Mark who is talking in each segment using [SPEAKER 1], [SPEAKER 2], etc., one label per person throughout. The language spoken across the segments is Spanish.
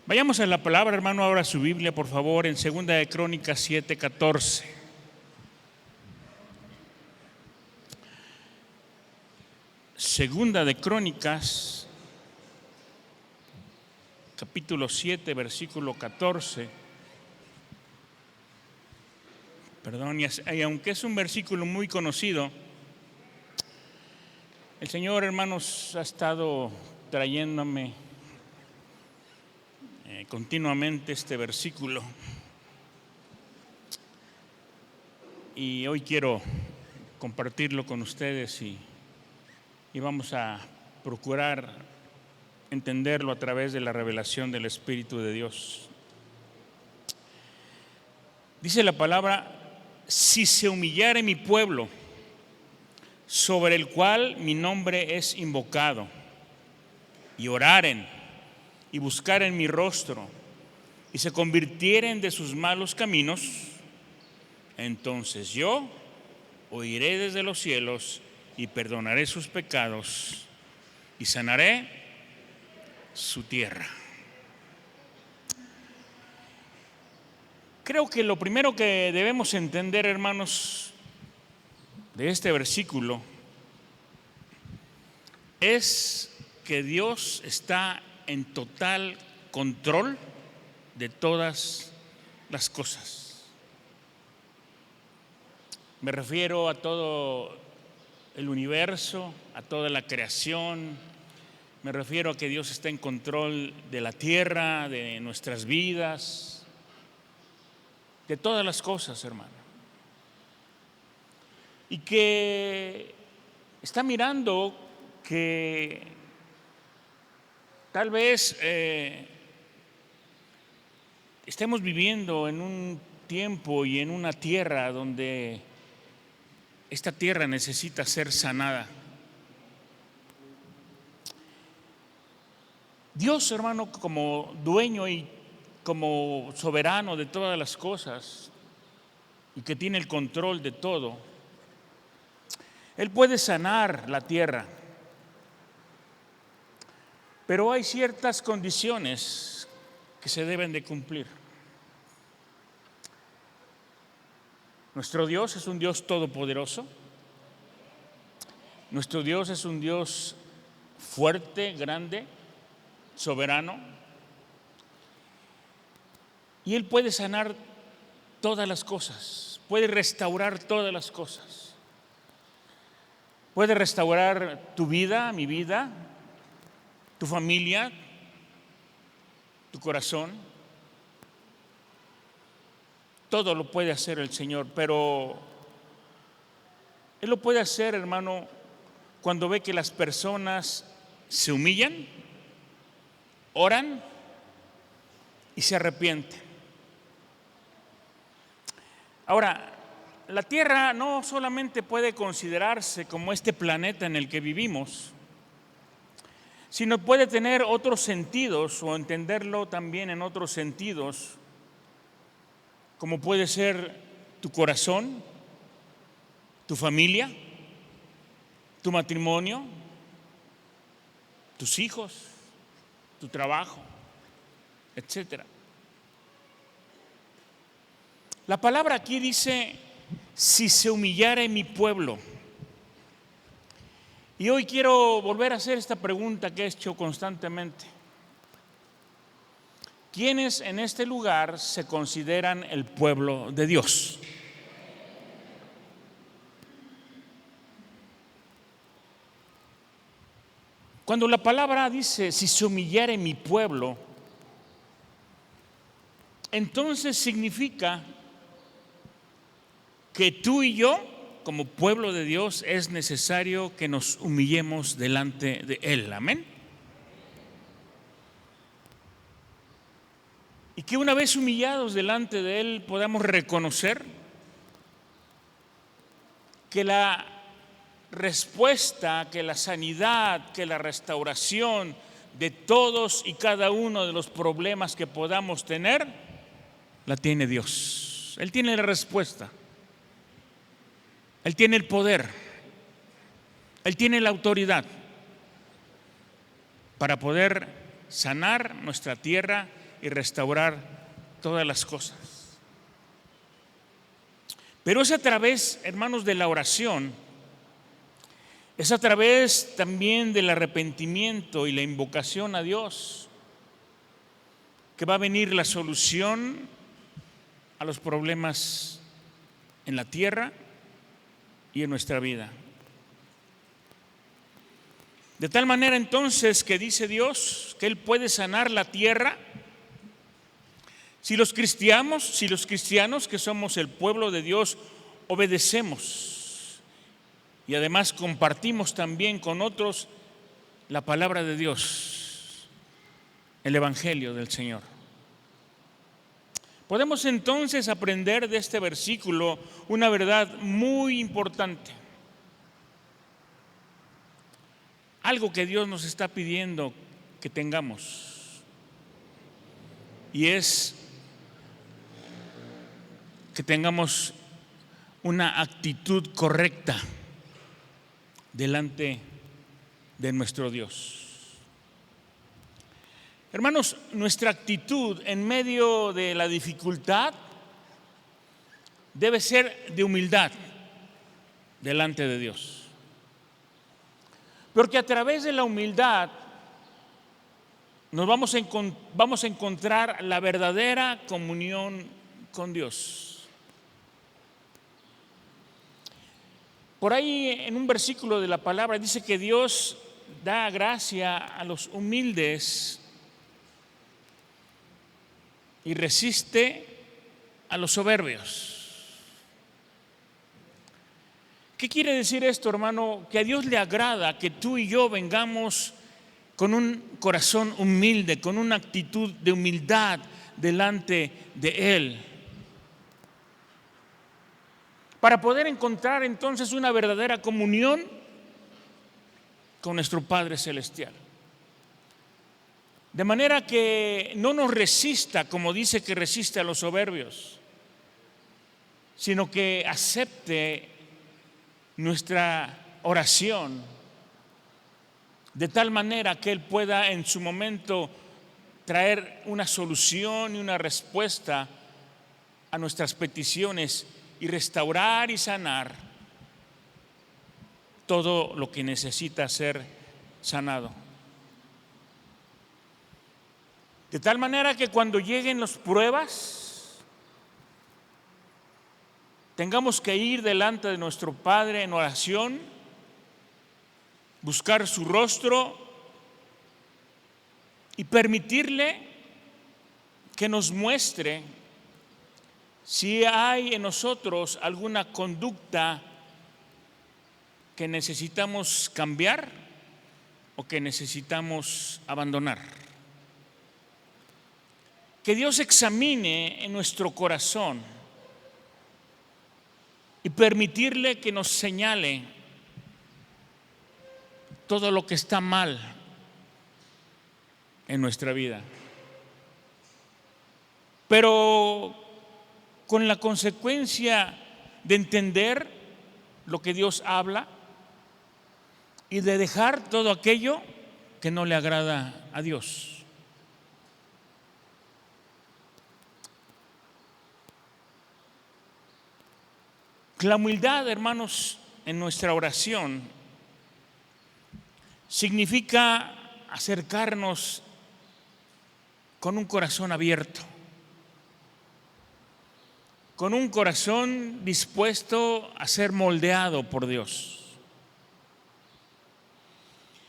[SPEAKER 1] Vayamos a la palabra, hermano, ahora su Biblia, por favor, en 2 de Crónicas 7:14. Segunda de Crónicas, capítulo 7, versículo 14. Perdón, y aunque es un versículo muy conocido, el Señor, hermanos, ha estado trayéndome continuamente este versículo. Y hoy quiero compartirlo con ustedes y vamos a procurar entenderlo a través de la revelación del Espíritu de Dios. Dice la palabra: si se humillare mi pueblo, sobre el cual mi nombre es invocado, y oraren y buscaren mi rostro, y se convirtieren de sus malos caminos, entonces yo oiré desde los cielos y perdonaré sus pecados y sanaré su tierra. Creo que lo primero que debemos entender, hermanos, de este versículo es que Dios está en total control de todas las cosas. Me refiero a todo el universo, a toda la creación. Me refiero a que Dios está en control de la tierra, de nuestras vidas, de todas las cosas, hermano. Y que está mirando que tal vez estemos viviendo en un tiempo y en una tierra donde esta tierra necesita ser sanada. Dios, hermano, como dueño y como soberano de todas las cosas y que tiene el control de todo, Él puede sanar la tierra, pero hay ciertas condiciones que se deben de cumplir. Nuestro Dios es un Dios todopoderoso. Nuestro Dios es un Dios fuerte, grande, soberano. Y Él puede sanar todas las cosas, puede restaurar todas las cosas. Puede restaurar tu vida, mi vida, tu familia, tu corazón. Todo lo puede hacer el Señor, pero Él lo puede hacer, hermano, cuando ve que las personas se humillan, oran y se arrepienten. Ahora, la tierra no solamente puede considerarse como este planeta en el que vivimos, sino puede tener otros sentidos o entenderlo también en otros sentidos, como puede ser tu corazón, tu familia, tu matrimonio, tus hijos, tu trabajo, etcétera. La palabra aquí dice: si se humillare mi pueblo. Y hoy quiero volver a hacer esta pregunta que he hecho constantemente. ¿Quiénes en este lugar se consideran el pueblo de Dios? Cuando la palabra dice: si se humillare mi pueblo, entonces significa que tú y yo, como pueblo de Dios, es necesario que nos humillemos delante de Él. Amén. Y que una vez humillados delante de Él podamos reconocer que la respuesta, que la sanidad, que la restauración de todos y cada uno de los problemas que podamos tener, la tiene Dios. Él tiene la respuesta. Él tiene el poder, Él tiene la autoridad para poder sanar nuestra tierra y restaurar todas las cosas. Pero es a través, hermanos, de la oración, es a través también del arrepentimiento y la invocación a Dios que va a venir la solución a los problemas en la tierra y en nuestra vida. De tal manera entonces que dice Dios que Él puede sanar la tierra si los cristianos que somos el pueblo de Dios obedecemos y además compartimos también con otros la palabra de Dios, el Evangelio del Señor. Podemos entonces aprender de este versículo una verdad muy importante. Algo que Dios nos está pidiendo que tengamos, y es que tengamos una actitud correcta delante de nuestro Dios. Hermanos, nuestra actitud en medio de la dificultad debe ser de humildad delante de Dios. Porque a través de la humildad nos vamos a encontrar la verdadera comunión con Dios. Por ahí en un versículo de la palabra dice que Dios da gracia a los humildes y resiste a los soberbios. ¿Qué quiere decir esto, hermano? Que a Dios le agrada que tú y yo vengamos con un corazón humilde, con una actitud de humildad delante de Él, para poder encontrar entonces una verdadera comunión con nuestro Padre Celestial. De manera que no nos resista, como dice que resiste a los soberbios, sino que acepte nuestra oración de tal manera que Él pueda en su momento traer una solución y una respuesta a nuestras peticiones y restaurar y sanar todo lo que necesita ser sanado. De tal manera que cuando lleguen las pruebas, tengamos que ir delante de nuestro Padre en oración, buscar su rostro y permitirle que nos muestre si hay en nosotros alguna conducta que necesitamos cambiar o que necesitamos abandonar. Que Dios examine en nuestro corazón y permitirle que nos señale todo lo que está mal en nuestra vida. Pero con la consecuencia de entender lo que Dios habla y de dejar todo aquello que no le agrada a Dios. La humildad, hermanos, en nuestra oración significa acercarnos con un corazón abierto, con un corazón dispuesto a ser moldeado por Dios.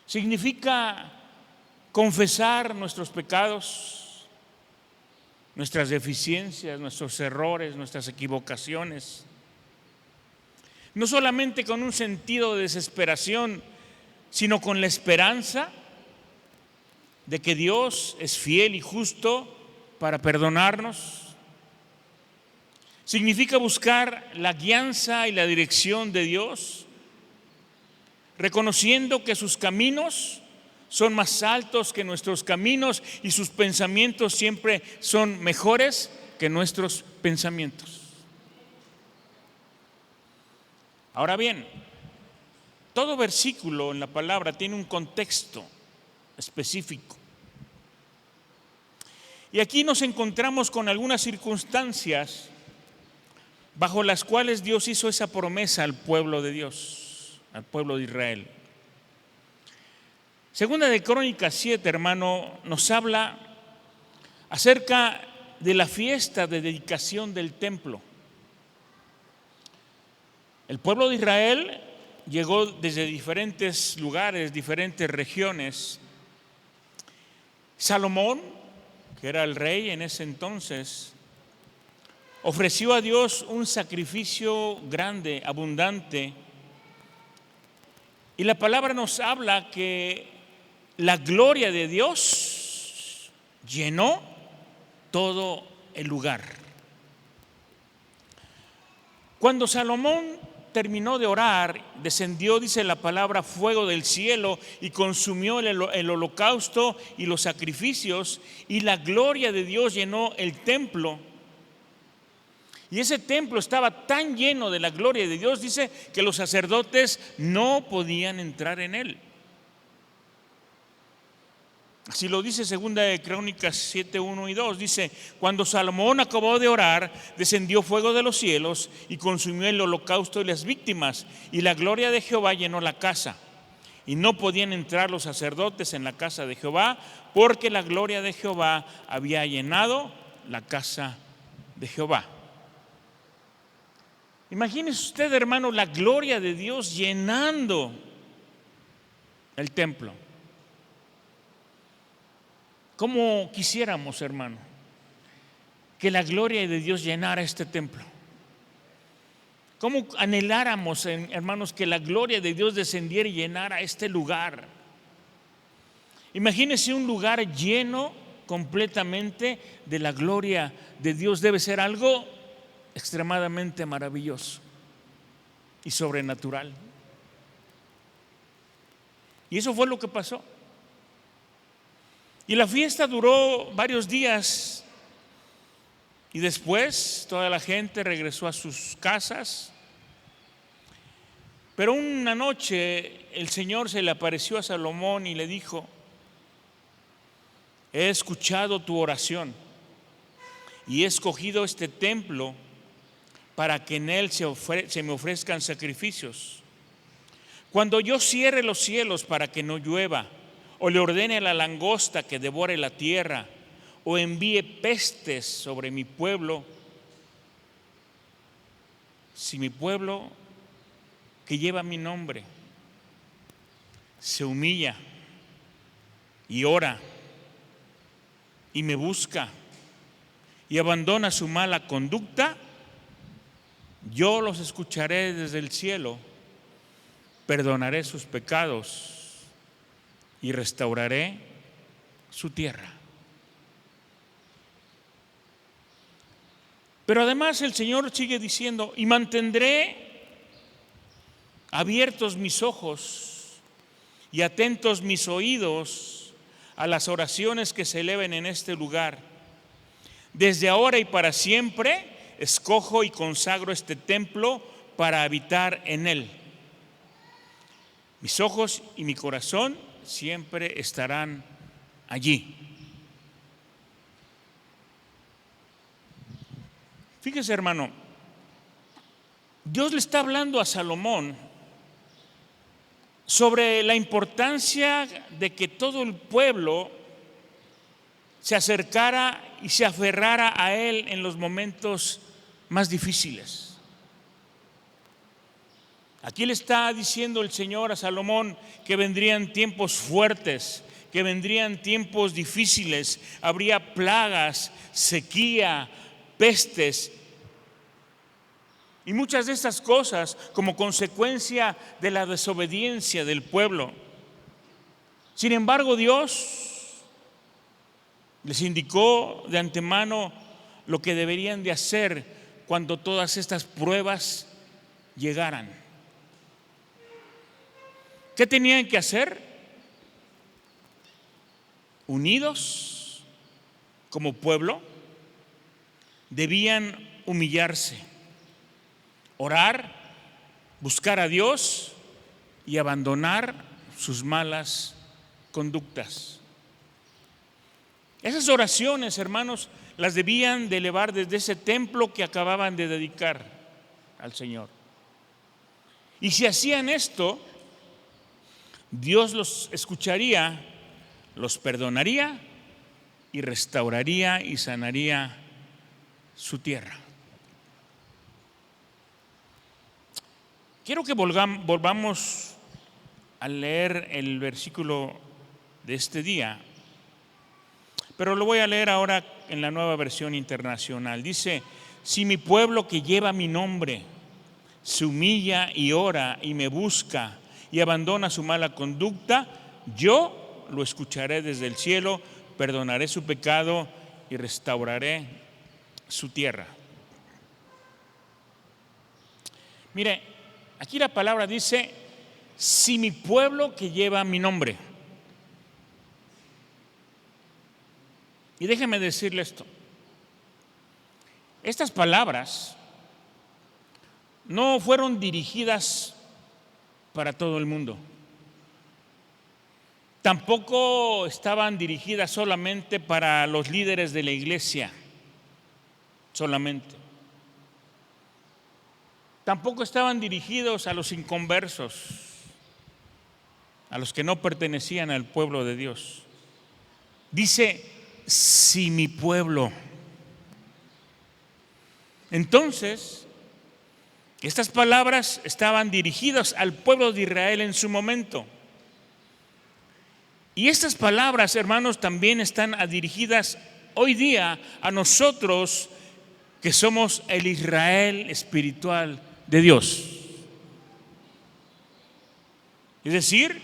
[SPEAKER 1] Significa confesar nuestros pecados, nuestras deficiencias, nuestros errores, nuestras equivocaciones. No solamente con un sentido de desesperación, sino con la esperanza de que Dios es fiel y justo para perdonarnos. Significa buscar la guianza y la dirección de Dios, reconociendo que sus caminos son más altos que nuestros caminos y sus pensamientos siempre son mejores que nuestros pensamientos. Ahora bien, todo versículo en la palabra tiene un contexto específico. Y aquí nos encontramos con algunas circunstancias bajo las cuales Dios hizo esa promesa al pueblo de Dios, al pueblo de Israel. Segunda de Crónicas 7, hermano, nos habla acerca de la fiesta de dedicación del templo. El pueblo de Israel llegó desde diferentes lugares, diferentes regiones. Salomón, que era el rey en ese entonces, ofreció a Dios un sacrificio grande, abundante. Y la palabra nos habla que la gloria de Dios llenó todo el lugar. Cuando Salomón terminó de orar, descendió, dice la palabra, fuego del cielo y consumió el holocausto y los sacrificios, y la gloria de Dios llenó el templo. Y ese templo estaba tan lleno de la gloria de Dios, dice, que los sacerdotes no podían entrar en él. Así lo dice Segunda de Crónicas 7, 1 y 2. Dice: cuando Salomón acabó de orar, descendió fuego de los cielos y consumió el holocausto y las víctimas, y la gloria de Jehová llenó la casa. Y no podían entrar los sacerdotes en la casa de Jehová, porque la gloria de Jehová había llenado la casa de Jehová. Imagínese usted, hermano, la gloria de Dios llenando el templo. ¿Cómo quisiéramos, hermano, que la gloria de Dios llenara este templo? ¿Cómo anheláramos, hermanos, que la gloria de Dios descendiera y llenara este lugar? Imagínense un lugar lleno completamente de la gloria de Dios. Debe ser algo extremadamente maravilloso y sobrenatural. Y eso fue lo que pasó. Y la fiesta duró varios días, y después toda la gente regresó a sus casas. Pero una noche el Señor se le apareció a Salomón y le dijo: he escuchado tu oración y he escogido este templo para que en él se me ofrezcan sacrificios. Cuando yo cierre los cielos para que no llueva, o le ordene a la langosta que devore la tierra, o envíe pestes sobre mi pueblo, si mi pueblo que lleva mi nombre se humilla y ora y me busca y abandona su mala conducta, yo los escucharé desde el cielo, perdonaré sus pecados y restauraré su tierra. Pero además el Señor sigue diciendo: y mantendré abiertos mis ojos y atentos mis oídos a las oraciones que se eleven en este lugar. Desde ahora y para siempre escojo y consagro este templo para habitar en él. Mis ojos y mi corazón siempre estarán allí. Fíjese, hermano, Dios le está hablando a Salomón sobre la importancia de que todo el pueblo se acercara y se aferrara a él en los momentos más difíciles. Aquí le está diciendo el Señor a Salomón que vendrían tiempos fuertes, que vendrían tiempos difíciles, habría plagas, sequía, pestes y muchas de estas cosas como consecuencia de la desobediencia del pueblo. Sin embargo, Dios les indicó de antemano lo que deberían de hacer cuando todas estas pruebas llegaran. ¿Qué tenían que hacer? Unidos como pueblo, debían humillarse, orar, buscar a Dios y abandonar sus malas conductas. Esas oraciones, hermanos, las debían de elevar desde ese templo que acababan de dedicar al Señor. Y si hacían esto, Dios los escucharía, los perdonaría y restauraría y sanaría su tierra. Quiero que volvamos a leer el versículo de este día, pero lo voy a leer ahora en la Nueva Versión Internacional. Dice: si mi pueblo que lleva mi nombre se humilla y ora y me busca y abandona su mala conducta, yo lo escucharé desde el cielo, perdonaré su pecado y restauraré su tierra. Mire, aquí la palabra dice: si mi pueblo que lleva mi nombre. Y déjeme decirle esto: estas palabras no fueron dirigidas para todo el mundo. Tampoco estaban dirigidas solamente para los líderes de la iglesia, solamente. Tampoco estaban dirigidos a los inconversos, a los que no pertenecían al pueblo de Dios. Dice: si mi pueblo. Entonces, estas palabras estaban dirigidas al pueblo de Israel en su momento. Y estas palabras, hermanos, también están dirigidas hoy día a nosotros que somos el Israel espiritual de Dios. Es decir,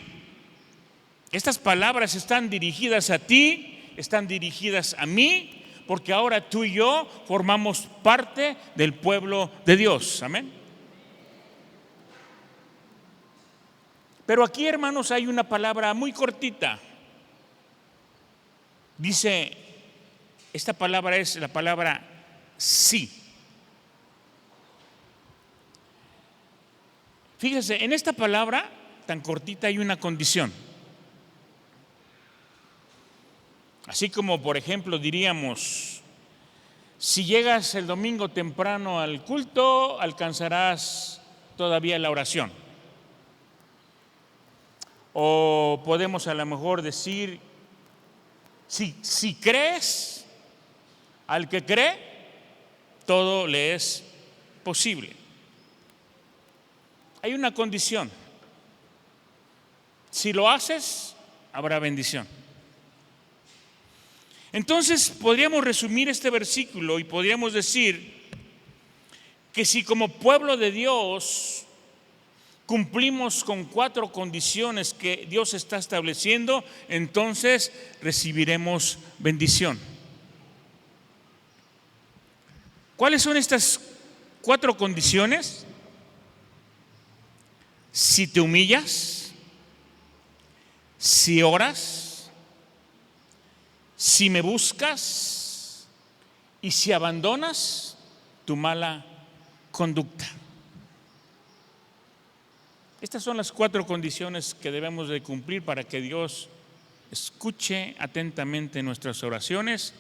[SPEAKER 1] estas palabras están dirigidas a ti, están dirigidas a mí, porque ahora tú y yo formamos parte del pueblo de Dios. Amén. Pero aquí, hermanos, hay una palabra muy cortita. Dice, esta palabra es la palabra sí. Fíjese, en esta palabra tan cortita hay una condición. Así como, por ejemplo, diríamos: si llegas el domingo temprano al culto, alcanzarás todavía la oración. O podemos a lo mejor decir: si crees, al que cree, todo le es posible. Hay una condición: si lo haces, habrá bendición. Entonces podríamos resumir este versículo y podríamos decir que si como pueblo de Dios cumplimos con 4 condiciones que Dios está estableciendo, entonces recibiremos bendición. ¿Cuáles son estas 4 condiciones? Si te humillas, si oras, si me buscas y si abandonas tu mala conducta. Estas son las 4 condiciones que debemos de cumplir para que Dios escuche atentamente nuestras oraciones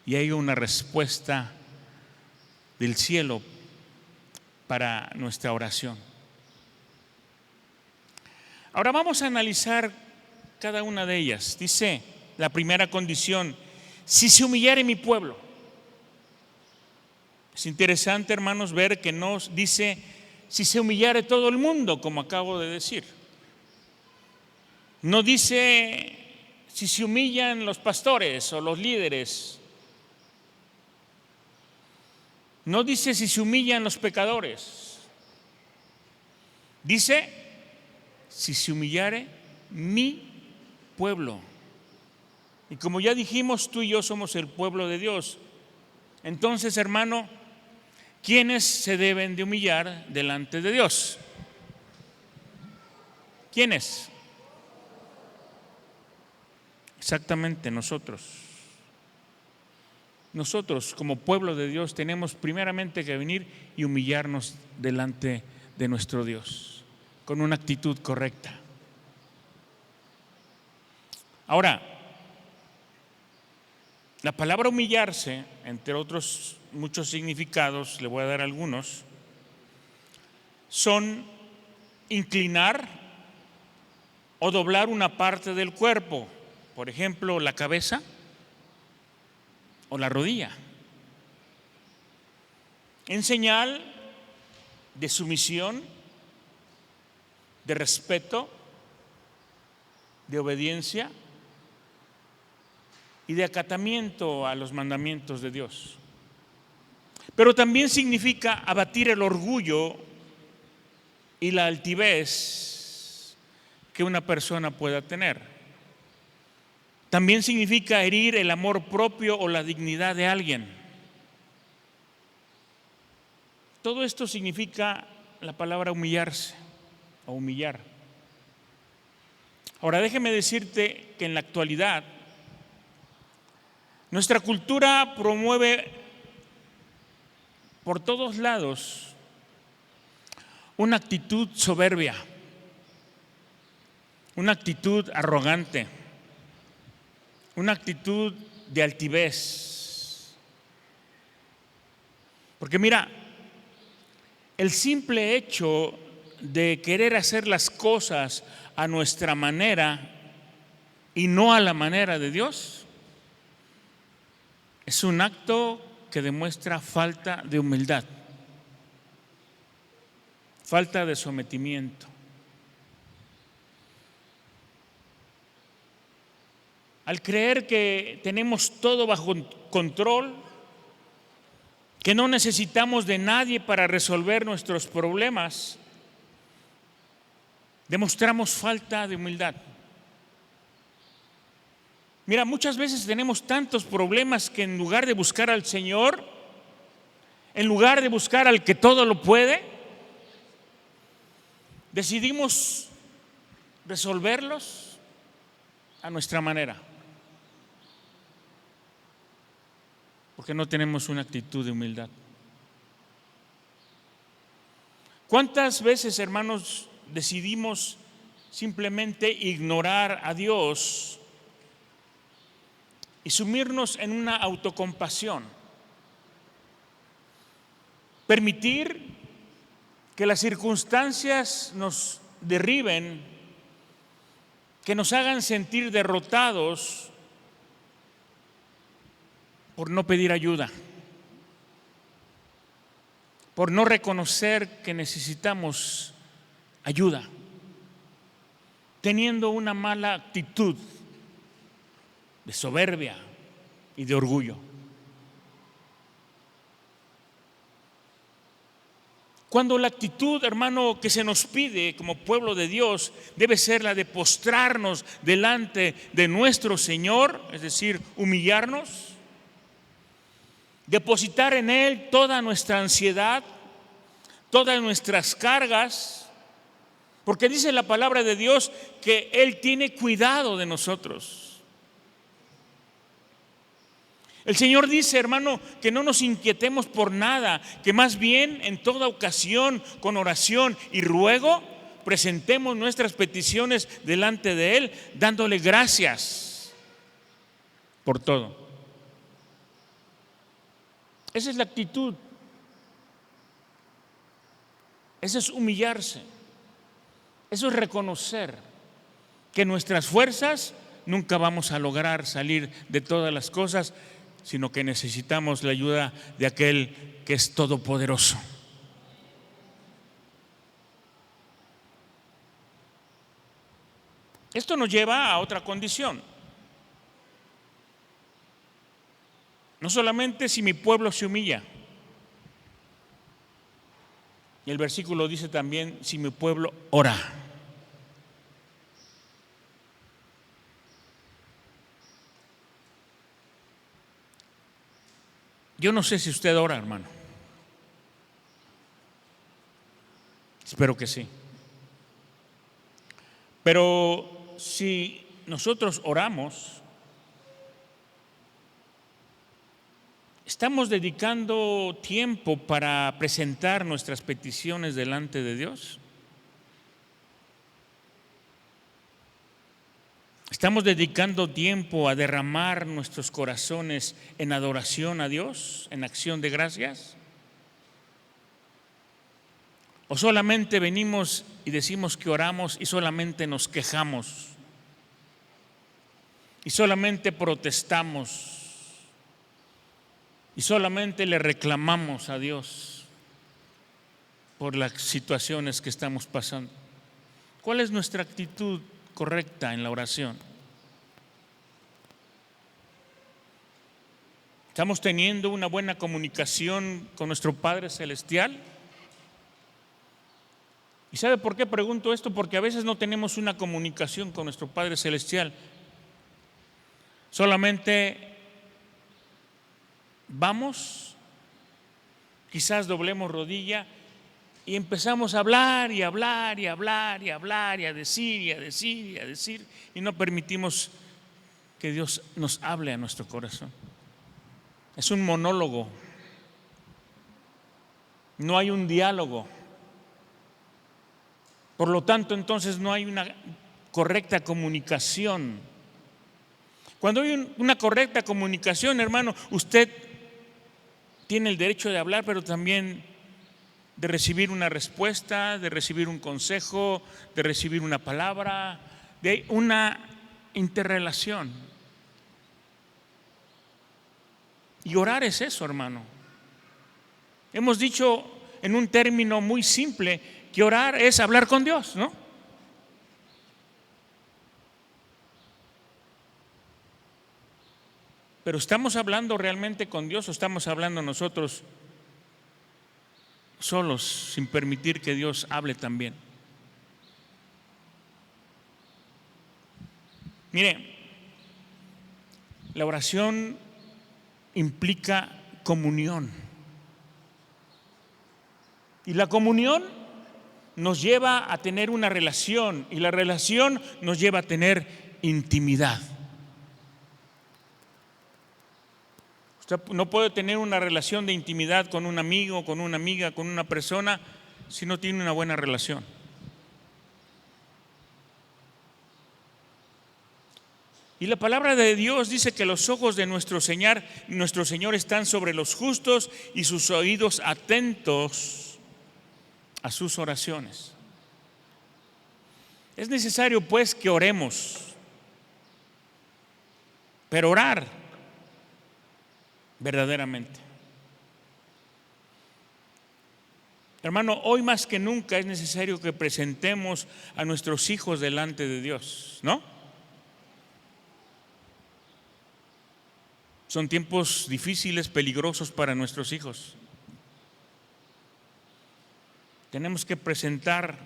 [SPEAKER 1] y haya una respuesta del cielo para nuestra oración. Ahora vamos a analizar cada una de ellas. Dice la primera condición: si se humillare mi pueblo. Es interesante, hermanos, ver que no dice si se humillare todo el mundo, como acabo de decir. No dice si se humillan los pastores o los líderes. No dice si se humillan los pecadores. Dice si se humillare mi pueblo. Y como ya dijimos, tú y yo somos el pueblo de Dios. Entonces, hermano, ¿quiénes se deben de humillar delante de Dios? ¿Quiénes? Exactamente, nosotros. Nosotros como pueblo de Dios tenemos primeramente que venir y humillarnos delante de nuestro Dios con una actitud correcta. Ahora, La palabra humillarse, entre otros muchos significados, le voy a dar algunos, son inclinar o doblar una parte del cuerpo, por ejemplo, la cabeza o la rodilla, en señal de sumisión, de respeto, de obediencia y de acatamiento a los mandamientos de Dios. Pero también significa abatir el orgullo y la altivez que una persona pueda tener. También significa herir el amor propio o la dignidad de alguien. Todo esto significa la palabra humillarse o humillar. Ahora déjeme decirte que en la actualidad nuestra cultura promueve por todos lados una actitud soberbia, una actitud arrogante, una actitud de altivez. Porque mira, el simple hecho de querer hacer las cosas a nuestra manera y no a la manera de Dios es un acto que demuestra falta de humildad, falta de sometimiento. Al creer que tenemos todo bajo control, que no necesitamos de nadie para resolver nuestros problemas, demostramos falta de humildad. Mira, muchas veces tenemos tantos problemas que en lugar de buscar al Señor, en lugar de buscar al que todo lo puede, decidimos resolverlos a nuestra manera, porque no tenemos una actitud de humildad. ¿Cuántas veces, hermanos, decidimos simplemente ignorar a Dios y sumirnos en una autocompasión? Permitir que las circunstancias nos derriben, que nos hagan sentir derrotados por no pedir ayuda, por no reconocer que necesitamos ayuda, teniendo una mala actitud de soberbia y de orgullo. Cuando la actitud, hermano, que se nos pide como pueblo de Dios debe ser la de postrarnos delante de nuestro Señor, es decir, humillarnos, depositar en Él toda nuestra ansiedad, todas nuestras cargas, porque dice la palabra de Dios que Él tiene cuidado de nosotros. El Señor dice, hermano, que no nos inquietemos por nada, que más bien en toda ocasión, con oración y ruego, presentemos nuestras peticiones delante de Él, dándole gracias por todo. Esa es la actitud. Eso es humillarse. Eso es reconocer que nuestras fuerzas nunca vamos a lograr salir de todas las cosas, sino que necesitamos la ayuda de aquel que es todopoderoso. Esto nos lleva a otra condición. No solamente si mi pueblo se humilla. Y el versículo dice también, si mi pueblo ora. Yo no sé si usted ora, hermano. Espero que sí. Pero si nosotros oramos, ¿estamos dedicando tiempo para presentar nuestras peticiones delante de Dios? ¿Estamos dedicando tiempo a derramar nuestros corazones en adoración a Dios, en acción de gracias? ¿O solamente venimos y decimos que oramos y solamente nos quejamos? Y solamente protestamos. Y solamente le reclamamos a Dios por las situaciones que estamos pasando. ¿Cuál es nuestra actitud correcta en la oración? ¿Estamos teniendo una buena comunicación con nuestro Padre Celestial? ¿Y sabe por qué pregunto esto? Porque a veces no tenemos una comunicación con nuestro Padre Celestial. Solamente vamos, quizás doblemos rodilla y empezamos a hablar y hablar y hablar y hablar y a decir y a decir y a decir, y no permitimos que Dios nos hable a nuestro corazón. Es un monólogo, no hay un diálogo. Por lo tanto, entonces no hay una correcta comunicación. Cuando hay una correcta comunicación, hermano, usted tiene el derecho de hablar, pero también de recibir una respuesta, de recibir un consejo, de recibir una palabra, de una interrelación. Y orar es eso, hermano. Hemos dicho en un término muy simple que orar es hablar con Dios, ¿no? Pero ¿estamos hablando realmente con Dios o estamos hablando nosotros solos, sin permitir que Dios hable también? Mire, la oración implica comunión. Y la comunión nos lleva a tener una relación, y la relación nos lleva a tener intimidad. Usted no puede tener una relación de intimidad con un amigo, con una amiga, con una persona, si no tiene una buena relación. Y la palabra de Dios dice que los ojos de nuestro Señor están sobre los justos y sus oídos atentos a sus oraciones. Es necesario pues que oremos, pero orar verdaderamente. Hermano, hoy más que nunca es necesario que presentemos a nuestros hijos delante de Dios, ¿no? Son tiempos difíciles, peligrosos para nuestros hijos. Tenemos que presentar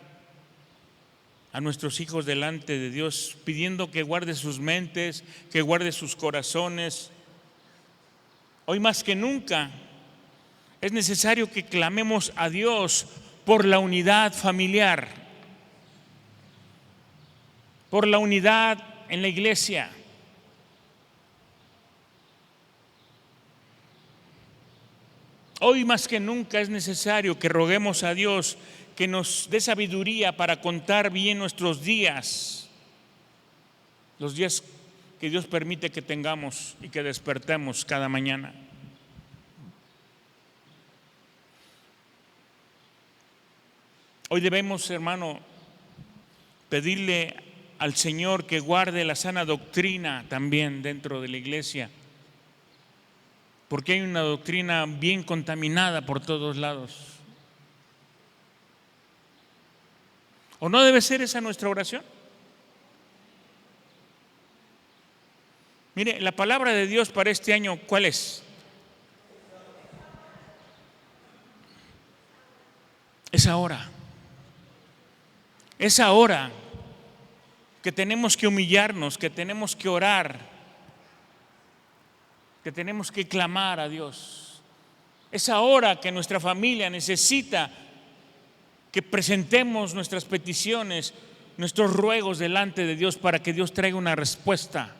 [SPEAKER 1] a nuestros hijos delante de Dios, pidiendo que guarde sus mentes, que guarde sus corazones. Hoy más que nunca es necesario que clamemos a Dios por la unidad familiar, por la unidad en la iglesia. Hoy más que nunca es necesario que roguemos a Dios que nos dé sabiduría para contar bien nuestros días, los días que Dios permite que tengamos y que despertemos cada mañana. Hoy debemos, hermano, pedirle al Señor que guarde la sana doctrina también dentro de la iglesia, porque hay una doctrina bien contaminada por todos lados. ¿O no debe ser esa nuestra oración? Mire, la palabra de Dios para este año, ¿cuál es? Es ahora. Es ahora que tenemos que humillarnos, que tenemos que orar, que tenemos que clamar a Dios. Es ahora que nuestra familia necesita que presentemos nuestras peticiones, nuestros ruegos delante de Dios para que Dios traiga una respuesta.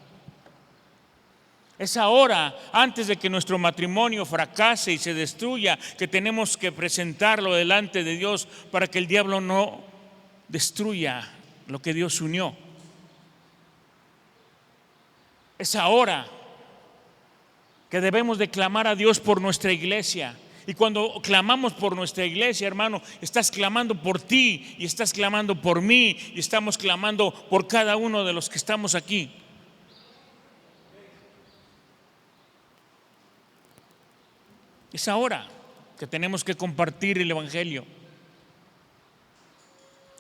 [SPEAKER 1] Es ahora, antes de que nuestro matrimonio fracase y se destruya, que tenemos que presentarlo delante de Dios para que el diablo no destruya lo que Dios unió. Es ahora que debemos de clamar a Dios por nuestra iglesia. Y cuando clamamos por nuestra iglesia, hermano, estás clamando por ti y estás clamando por mí y estamos clamando por cada uno de los que estamos aquí. Es ahora que tenemos que compartir el evangelio.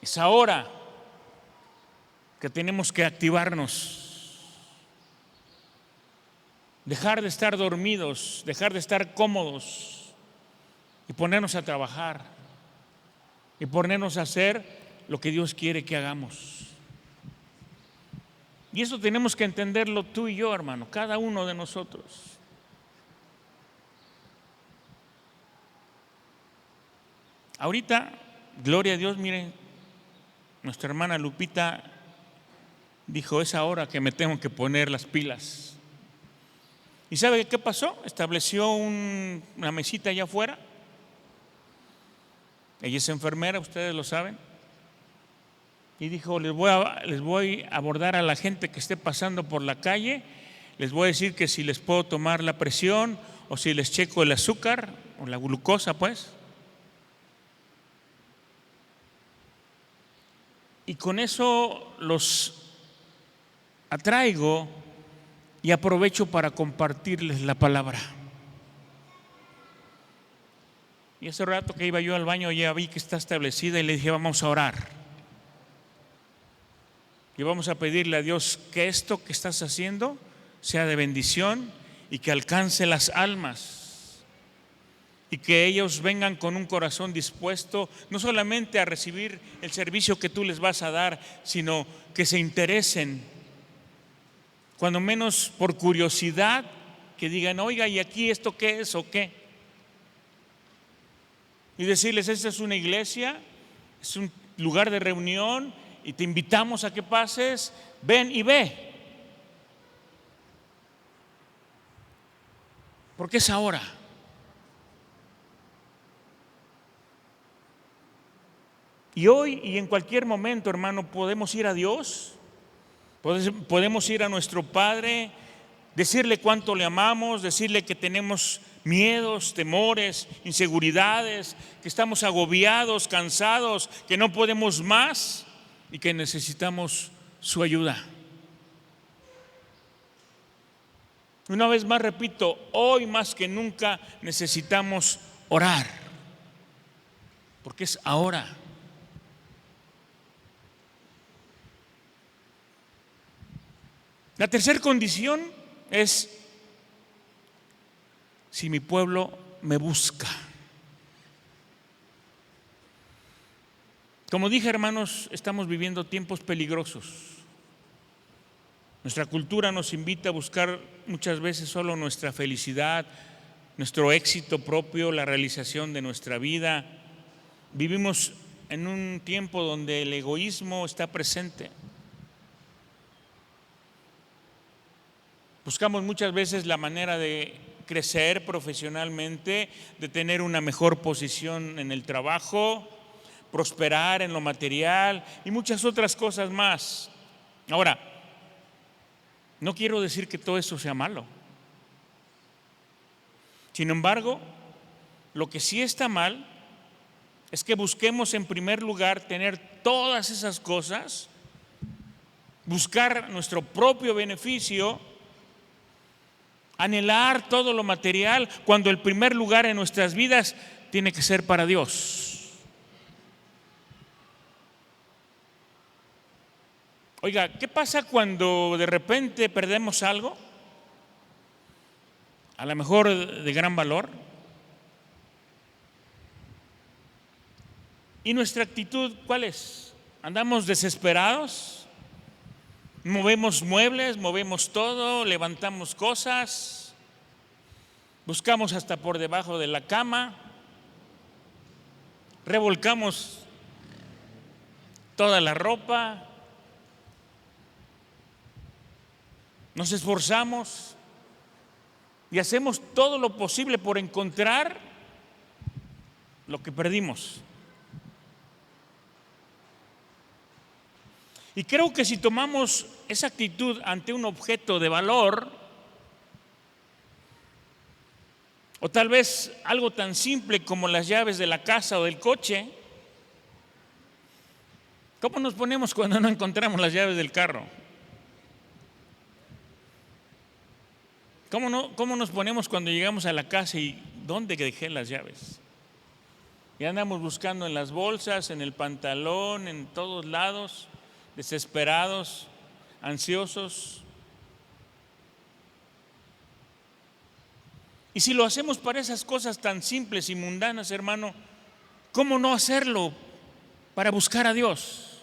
[SPEAKER 1] Es ahora que tenemos que activarnos. Dejar de estar dormidos, dejar de estar cómodos y ponernos a trabajar y ponernos a hacer lo que Dios quiere que hagamos. Y eso tenemos que entenderlo tú y yo, hermano, cada uno de nosotros. Ahorita, gloria a Dios, miren, nuestra hermana Lupita dijo, es ahora que me tengo que poner las pilas. ¿Y sabe qué pasó? Estableció una mesita allá afuera. Ella es enfermera, ustedes lo saben. Y dijo, les voy a abordar a la gente que esté pasando por la calle. Les voy a decir que si les puedo tomar la presión o si les checo el azúcar o la glucosa, pues. Y con eso los atraigo y aprovecho para compartirles la palabra. Y hace rato que iba yo al baño ya vi que está establecida y le dije, vamos a orar. Y vamos a pedirle a Dios que esto que estás haciendo sea de bendición y que alcance las almas. Y que ellos vengan con un corazón dispuesto, no solamente a recibir el servicio que tú les vas a dar, sino que se interesen, cuando menos por curiosidad, que digan, oiga, ¿y aquí esto qué es o qué? Y decirles, esta es una iglesia, es un lugar de reunión y te invitamos a que pases, ven y ve. Porque es ahora. Y hoy y en cualquier momento, hermano, podemos ir a Dios, podemos ir a nuestro Padre, decirle cuánto le amamos, decirle que tenemos miedos, temores, inseguridades, que estamos agobiados, cansados, que no podemos más y que necesitamos su ayuda. Una vez más repito, hoy más que nunca necesitamos orar, porque es ahora. La tercera condición es si mi pueblo me busca. Como dije, hermanos, estamos viviendo tiempos peligrosos. Nuestra cultura nos invita a buscar muchas veces solo nuestra felicidad, nuestro éxito propio, la realización de nuestra vida. Vivimos en un tiempo donde el egoísmo está presente. Buscamos muchas veces la manera de crecer profesionalmente, de tener una mejor posición en el trabajo, prosperar en lo material y muchas otras cosas más. Ahora, no quiero decir que todo eso sea malo. Sin embargo, lo que sí está mal es que busquemos en primer lugar tener todas esas cosas, buscar nuestro propio beneficio, anhelar todo lo material, cuando el primer lugar en nuestras vidas tiene que ser para Dios. Oiga, ¿qué pasa cuando de repente perdemos algo? A lo mejor de gran valor. ¿Y nuestra actitud cuál es? ¿Andamos desesperados? Movemos muebles, movemos todo, levantamos cosas, buscamos hasta por debajo de la cama, revolcamos toda la ropa, nos esforzamos y hacemos todo lo posible por encontrar lo que perdimos. Y creo que si tomamos esa actitud ante un objeto de valor, o tal vez algo tan simple como las llaves de la casa o del coche, ¿cómo nos ponemos cuando no encontramos las llaves del carro? ¿Cómo nos ponemos cuando llegamos a la casa y dónde dejé las llaves? Y andamos buscando en las bolsas, en el pantalón, en todos lados, desesperados, ansiosos. Y si lo hacemos para esas cosas tan simples y mundanas, hermano, ¿cómo no hacerlo para buscar a Dios?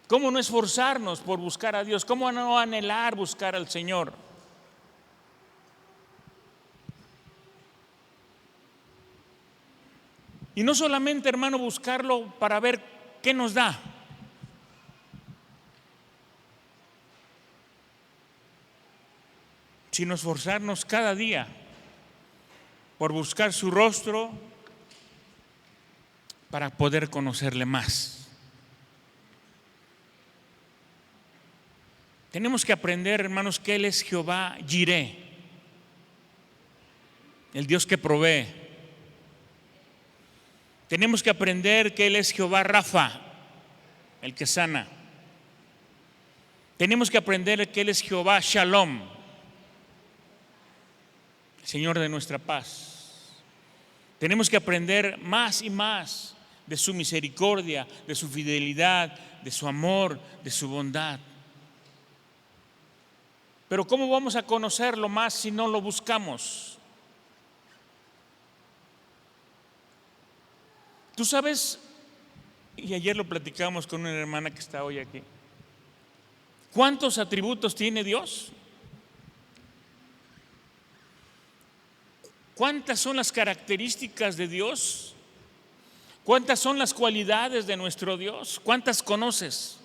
[SPEAKER 1] ¿Cómo no esforzarnos por buscar a Dios? ¿Cómo no anhelar buscar al Señor? Y no solamente, hermano, buscarlo para ver qué nos da, sino esforzarnos cada día por buscar su rostro para poder conocerle más. Tenemos que aprender, hermanos, que Él es Jehová Jireh, el Dios que provee. Tenemos que aprender que Él es Jehová Rafa, el que sana. Tenemos que aprender que Él es Jehová Shalom, Señor de nuestra paz. Tenemos que aprender más y más de su misericordia, de su fidelidad, de su amor, de su bondad. Pero ¿cómo vamos a conocerlo más si no lo buscamos? Tú sabes, y ayer lo platicamos con una hermana que está hoy aquí, ¿cuántos atributos tiene Dios? ¿Cuántas son las características de Dios? ¿Cuántas son las cualidades de nuestro Dios? ¿Cuántas conoces?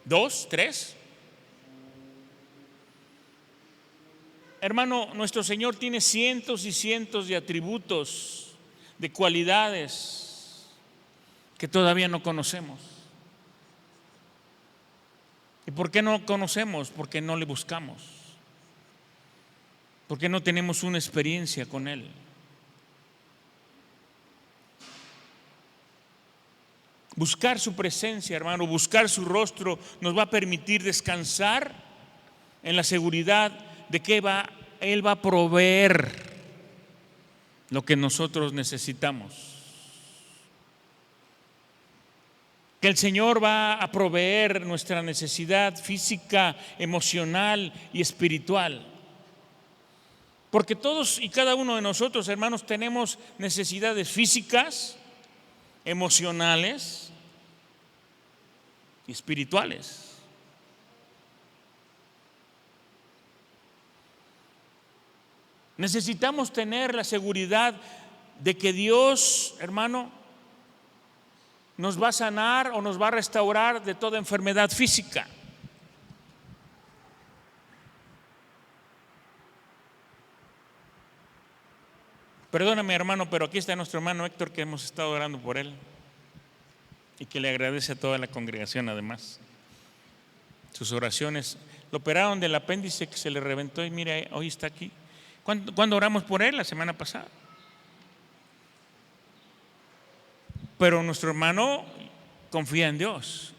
[SPEAKER 1] ¿2? ¿3? Hermano, nuestro Señor tiene cientos y cientos de atributos, de cualidades que todavía no conocemos. ¿Y por qué no conocemos? Porque no le buscamos. Porque no tenemos una experiencia con Él. Buscar su presencia, hermano, buscar su rostro nos va a permitir descansar en la seguridad de que Él va a proveer lo que nosotros necesitamos. Que el Señor va a proveer nuestra necesidad física, emocional y espiritual. Porque todos y cada uno de nosotros, hermanos, tenemos necesidades físicas, emocionales y espirituales. Necesitamos tener la seguridad de que Dios, hermano, nos va a sanar o nos va a restaurar de toda enfermedad física. Perdóname, hermano, pero aquí está nuestro hermano Héctor, que hemos estado orando por él y que le agradece a toda la congregación además sus oraciones. Lo operaron del apéndice que se le reventó y mire, hoy está aquí. ¿Cuándo oramos por él? La semana pasada. Pero nuestro hermano confía en Dios,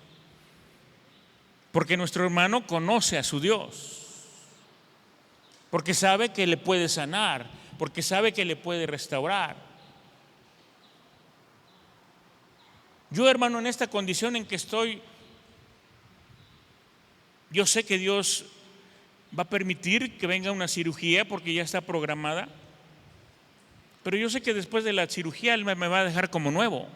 [SPEAKER 1] porque nuestro hermano conoce a su Dios, porque sabe que le puede sanar, porque sabe que le puede restaurar. Yo, hermano, en esta condición en que estoy, yo sé que Dios va a permitir que venga una cirugía porque ya está programada, pero yo sé que después de la cirugía Él me va a dejar como nuevo.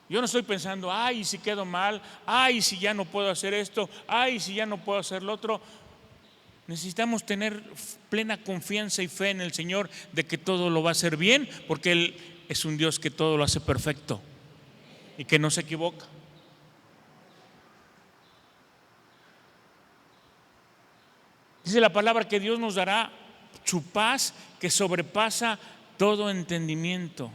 [SPEAKER 1] Yo no estoy pensando, ay, si quedo mal, ay, si ya no puedo hacer esto, ay, si ya no puedo hacer lo otro. Necesitamos tener plena confianza y fe en el Señor de que todo lo va a hacer bien, porque Él es un Dios que todo lo hace perfecto y que no se equivoca. Dice la palabra que Dios nos dará su paz que sobrepasa todo entendimiento.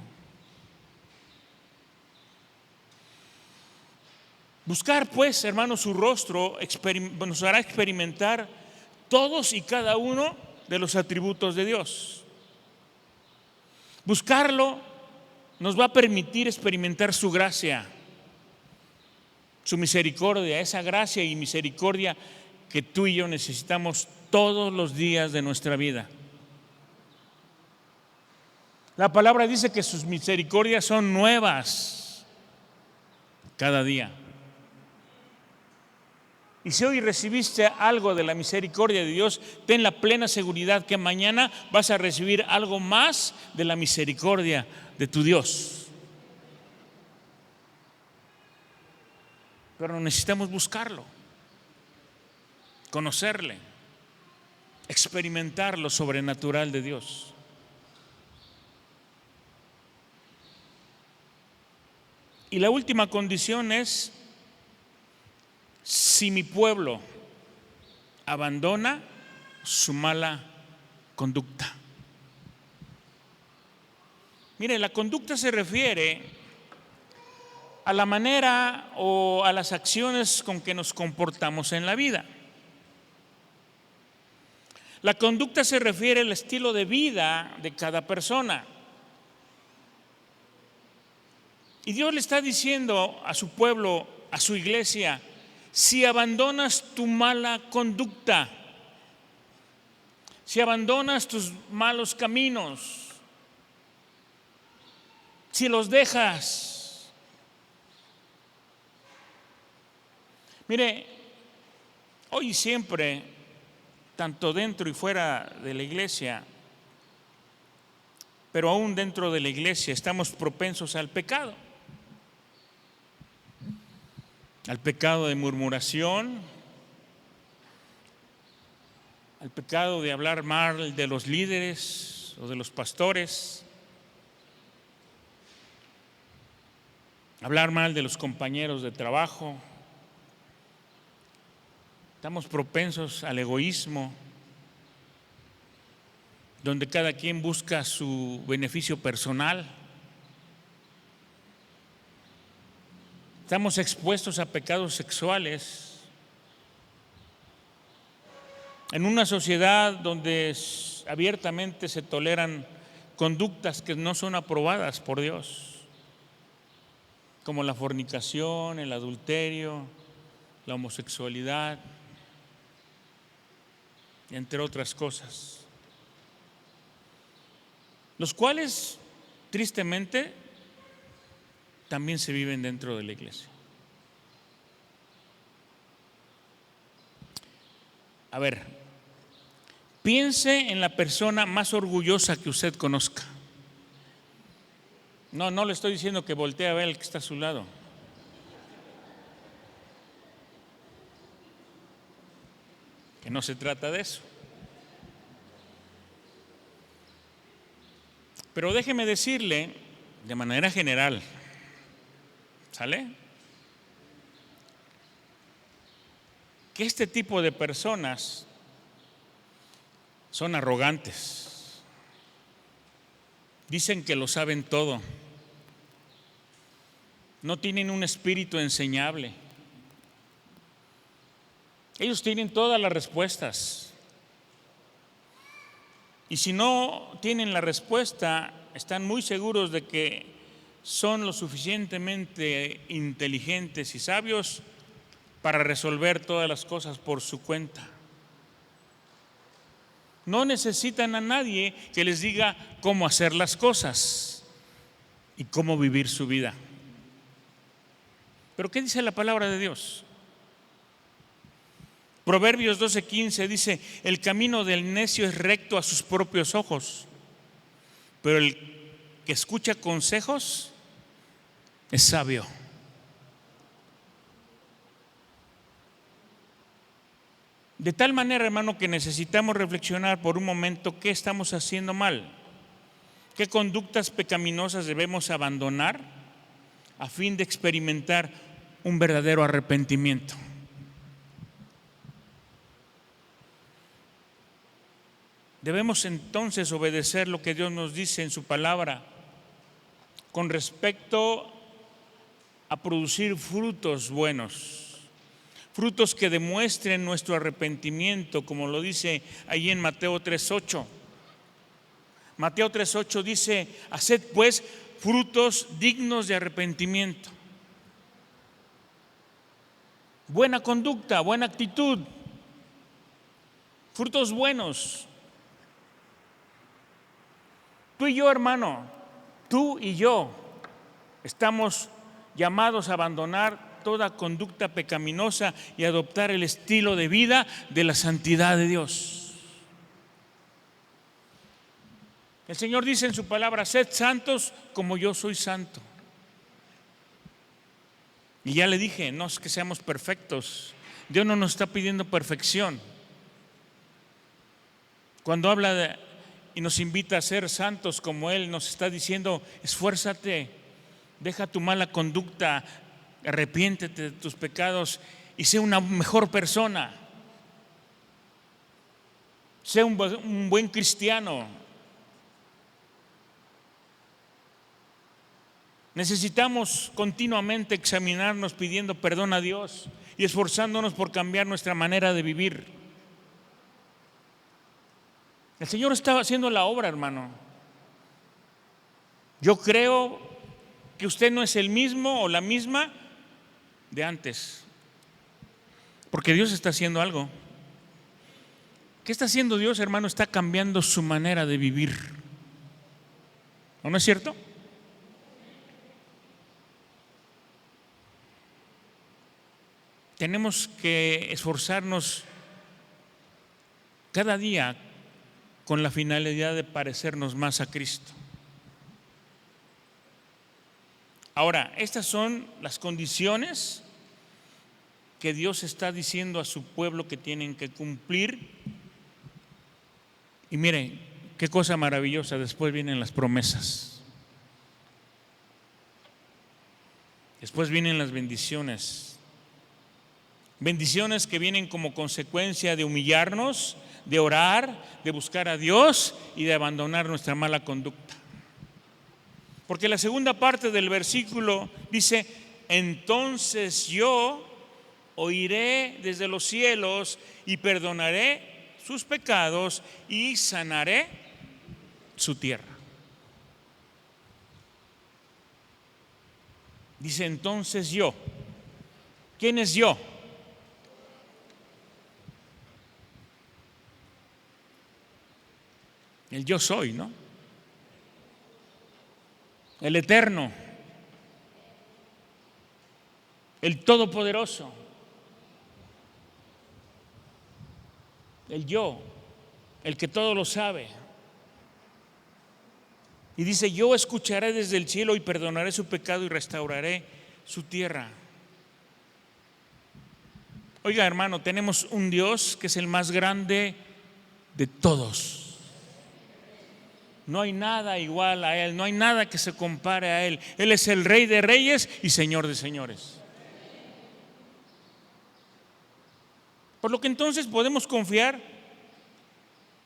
[SPEAKER 1] Buscar, pues, hermanos, su rostro nos hará experimentar todos y cada uno de los atributos de Dios. Buscarlo nos va a permitir experimentar su gracia, su misericordia, esa gracia y misericordia que tú y yo necesitamos todos los días de nuestra vida. La palabra dice que sus misericordias son nuevas cada día. Y si hoy recibiste algo de la misericordia de Dios, ten la plena seguridad que mañana vas a recibir algo más de la misericordia de tu Dios. Pero necesitamos buscarlo, conocerle, experimentar lo sobrenatural de Dios. Y la última condición es: si mi pueblo abandona su mala conducta. Mire, la conducta se refiere a la manera o a las acciones con que nos comportamos en la vida. La conducta se refiere al estilo de vida de cada persona. Y Dios le está diciendo a su pueblo, a su iglesia: si abandonas tu mala conducta, si abandonas tus malos caminos, si los dejas. Mire, hoy y siempre, tanto dentro y fuera de la iglesia, pero aún dentro de la iglesia, estamos propensos al pecado. Al pecado de murmuración, al pecado de hablar mal de los líderes o de los pastores, hablar mal de los compañeros de trabajo. Estamos propensos al egoísmo, donde cada quien busca su beneficio personal. Estamos expuestos a pecados sexuales en una sociedad donde abiertamente se toleran conductas que no son aprobadas por Dios, como la fornicación, el adulterio, la homosexualidad, entre otras cosas, los cuales, tristemente, también se viven dentro de la iglesia. A ver, piense en la persona más orgullosa que usted conozca. No le estoy diciendo que voltee a ver al que está a su lado. Que no se trata de eso. Pero déjeme decirle de manera general, ¿sale?, que este tipo de personas son arrogantes. Dicen que lo saben todo. No tienen un espíritu enseñable. Ellos tienen todas las respuestas. Y si no tienen la respuesta, están muy seguros de que son lo suficientemente inteligentes y sabios para resolver todas las cosas por su cuenta. No necesitan a nadie que les diga cómo hacer las cosas y cómo vivir su vida. ¿Pero qué dice la palabra de Dios? Proverbios 12:15 dice: el camino del necio es recto a sus propios ojos, pero el que escucha consejos es sabio. De tal manera, hermano, que necesitamos reflexionar por un momento qué estamos haciendo mal, qué conductas pecaminosas debemos abandonar a fin de experimentar un verdadero arrepentimiento. Debemos entonces obedecer lo que Dios nos dice en su palabra con respecto a producir frutos buenos, frutos que demuestren nuestro arrepentimiento, como lo dice ahí en Mateo 3:8. Mateo 3:8 dice: haced pues frutos dignos de arrepentimiento. Buena conducta, buena actitud, frutos buenos. Tú y yo, hermano, tú y yo estamos llamados a abandonar toda conducta pecaminosa y adoptar el estilo de vida de la santidad de Dios. El Señor dice en su palabra: sed santos como yo soy santo. Y ya le dije, no es que seamos perfectos. Dios no nos está pidiendo perfección. Cuando habla y nos invita a ser santos como Él, nos está diciendo: esfuérzate, deja tu mala conducta, arrepiéntete de tus pecados y sé una mejor persona. Sé un buen cristiano. Necesitamos continuamente examinarnos pidiendo perdón a Dios y esforzándonos por cambiar nuestra manera de vivir. El Señor está haciendo la obra, hermano. Yo creo que usted no es el mismo o la misma de antes, porque Dios está haciendo algo. ¿Qué está haciendo Dios, hermano? Está cambiando su manera de vivir. ¿O no es cierto? Tenemos que esforzarnos cada día con la finalidad de parecernos más a Cristo. Ahora, estas son las condiciones que Dios está diciendo a su pueblo que tienen que cumplir. Y miren, qué cosa maravillosa, después vienen las promesas. Después vienen las bendiciones. Bendiciones que vienen como consecuencia de humillarnos, de orar, de buscar a Dios y de abandonar nuestra mala conducta. Porque la segunda parte del versículo dice: entonces yo oiré desde los cielos y perdonaré sus pecados y sanaré su tierra. Dice entonces yo. ¿Quién es yo? El yo soy, ¿no? El eterno, el todopoderoso, el yo, el que todo lo sabe. Y dice: yo escucharé desde el cielo y perdonaré su pecado y restauraré su tierra. Oiga, hermano, tenemos un Dios que es el más grande de todos. No hay nada igual a Él, no hay nada que se compare a Él. Él es el Rey de reyes y Señor de señores. Por lo que entonces podemos confiar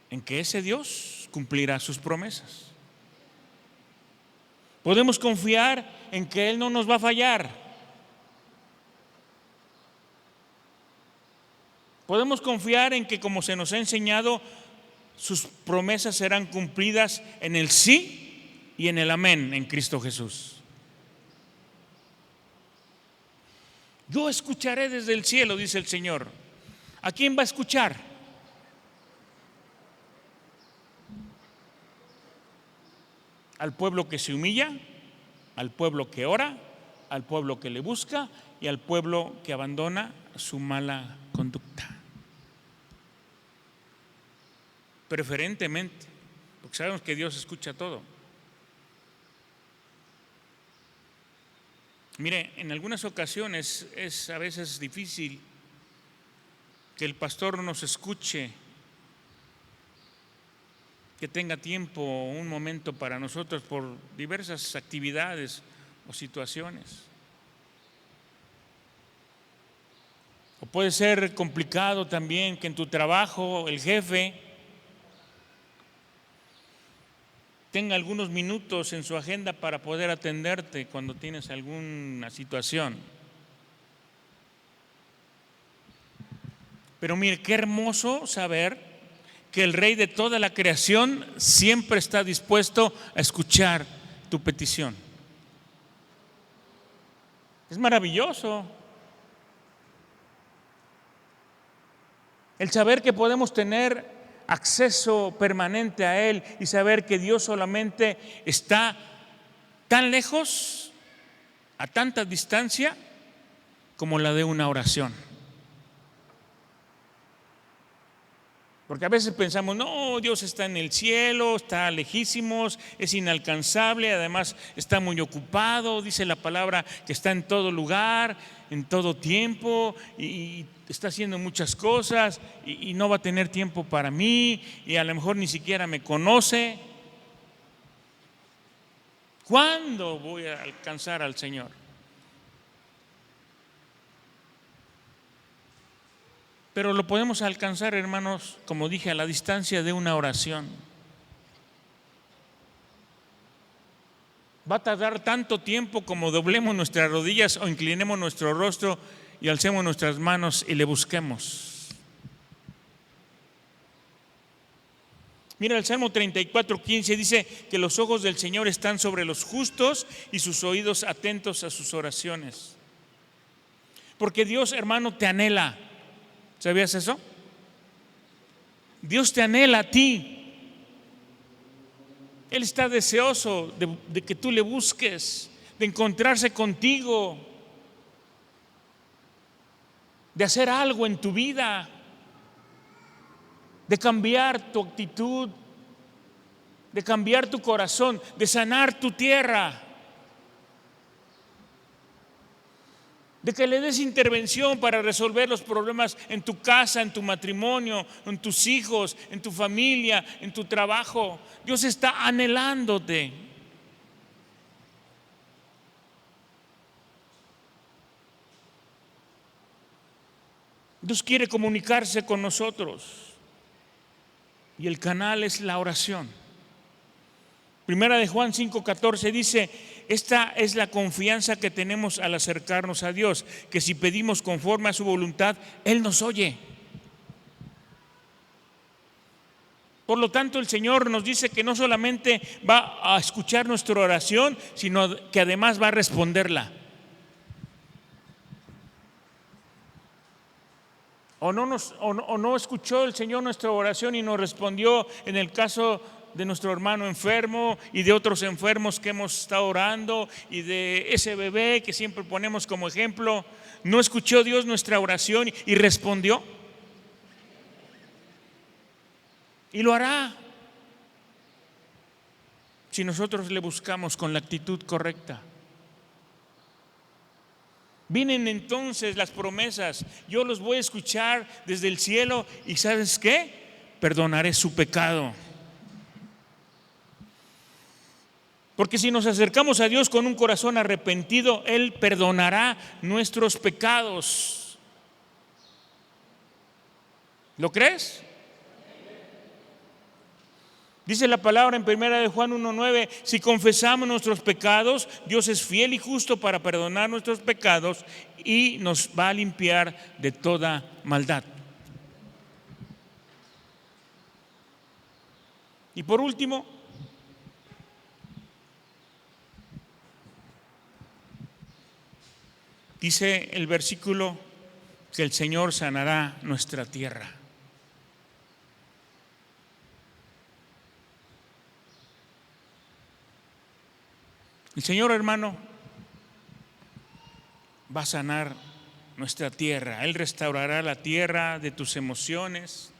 [SPEAKER 1] en que ese Dios cumplirá sus promesas. Podemos confiar en que Él no nos va a fallar. Podemos confiar en que, como se nos ha enseñado, sus promesas serán cumplidas en el sí y en el amén en Cristo Jesús. Yo escucharé desde el cielo, dice el Señor. ¿A quién va a escuchar? Al pueblo que se humilla, al pueblo que ora, al pueblo que le busca y al pueblo que abandona su mala conducta. Preferentemente, porque sabemos que Dios escucha todo. Mire, en algunas ocasiones es a veces difícil que el pastor nos escuche, que tenga tiempo, un momento para nosotros por diversas actividades o situaciones. O puede ser complicado también que en tu trabajo el jefe tenga algunos minutos en su agenda para poder atenderte cuando tienes alguna situación. Pero mire, qué hermoso saber que el Rey de toda la creación siempre está dispuesto a escuchar tu petición. Es maravilloso el saber que podemos tener acceso permanente a Él y saber que Dios solamente está tan lejos, a tanta distancia, como la de una oración. Porque a veces pensamos, no, Dios está en el cielo, está lejísimos, es inalcanzable, además está muy ocupado, dice la palabra que está en todo lugar, en todo tiempo, y está haciendo muchas cosas, y no va a tener tiempo para mí, y a lo mejor ni siquiera me conoce. ¿Cuándo voy a alcanzar al Señor? Pero lo podemos alcanzar, hermanos, como dije, a la distancia de una oración. Va a tardar tanto tiempo como doblemos nuestras rodillas o inclinemos nuestro rostro y alcemos nuestras manos y le busquemos. Mira, el Salmo 34:15 dice que los ojos del Señor están sobre los justos y sus oídos atentos a sus oraciones. Porque Dios, hermano, te anhela. ¿Sabías eso? Dios te anhela a ti. Él está deseoso de que tú le busques, de encontrarse contigo, de hacer algo en tu vida, de cambiar tu actitud, de cambiar tu corazón, de sanar tu tierra, de que le des intervención para resolver los problemas en tu casa, en tu matrimonio, en tus hijos, en tu familia, en tu trabajo. Dios está anhelándote. Dios quiere comunicarse con nosotros y el canal es la oración. Primera de Juan 5:14 dice: esta es la confianza que tenemos al acercarnos a Dios, que si pedimos conforme a su voluntad, Él nos oye. Por lo tanto, el Señor nos dice que no solamente va a escuchar nuestra oración, sino que además va a responderla. ¿O no escuchó el Señor nuestra oración y nos respondió en el caso de nuestro hermano enfermo y de otros enfermos que hemos estado orando y de ese bebé que siempre ponemos como ejemplo? ¿No escuchó Dios nuestra oración y respondió? Y lo hará si nosotros le buscamos con la actitud correcta. Vienen entonces las promesas. Yo los voy a escuchar desde el cielo y ¿sabes qué? Perdonaré su pecado. Porque si nos acercamos a Dios con un corazón arrepentido, Él perdonará nuestros pecados. ¿Lo crees? Dice la palabra en 1 de Juan 1:9: si confesamos nuestros pecados, Dios es fiel y justo para perdonar nuestros pecados y nos va a limpiar de toda maldad. Y por último, dice el versículo que el Señor sanará nuestra tierra. El Señor, hermano, va a sanar nuestra tierra. Él restaurará la tierra de tus emociones,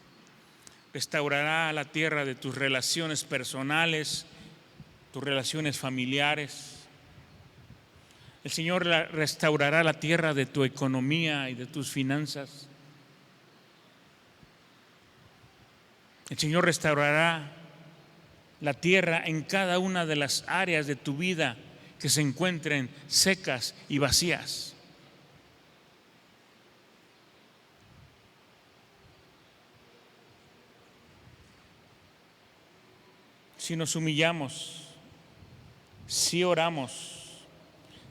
[SPEAKER 1] restaurará la tierra de tus relaciones personales, tus relaciones familiares. El Señor restaurará la tierra de tu economía y de tus finanzas. El Señor restaurará la tierra en cada una de las áreas de tu vida que se encuentren secas y vacías. si nos humillamos, si oramos,